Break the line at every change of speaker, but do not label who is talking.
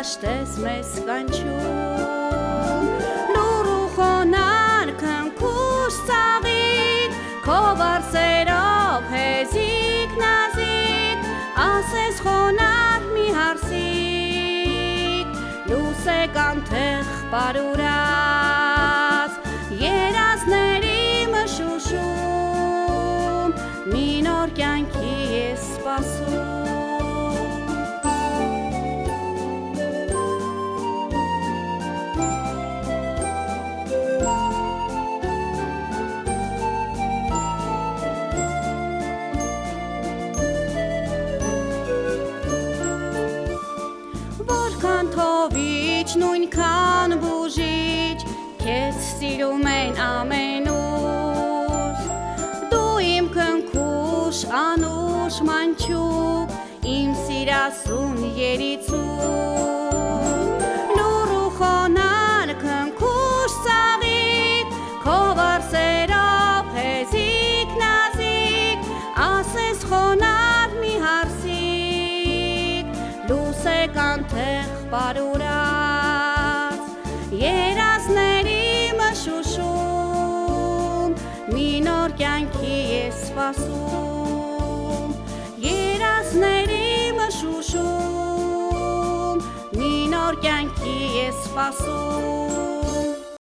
հաշտես մեզ կանչում լուր ու խոնար քնքուշ ծաղիկ քո վարսերով հեզիկ նազիկ ասես խոնար մի հարսիկ լույսե կանթեղ պարուրած երազների մշուշում մի նոր կյանքի ես սպասում Որքան թովիչ, նույնքան բուժիչ Քեզ սիրում են ամենուր Դու իմ քնքուշ, անուշ մանչուկ Իմ սիրասուն երիցուկ Լուր ու խոնար քնքուշ ծաղիկ Քո վարսերով հեզիկ նազիկ Ասես խոնար մի հարսիկ Լույսե կանթեղ պարուրած երազների մշուշում մի նոր կյանքի ես սպասում երազների մշուշում մի նոր կյանքի ես սպասում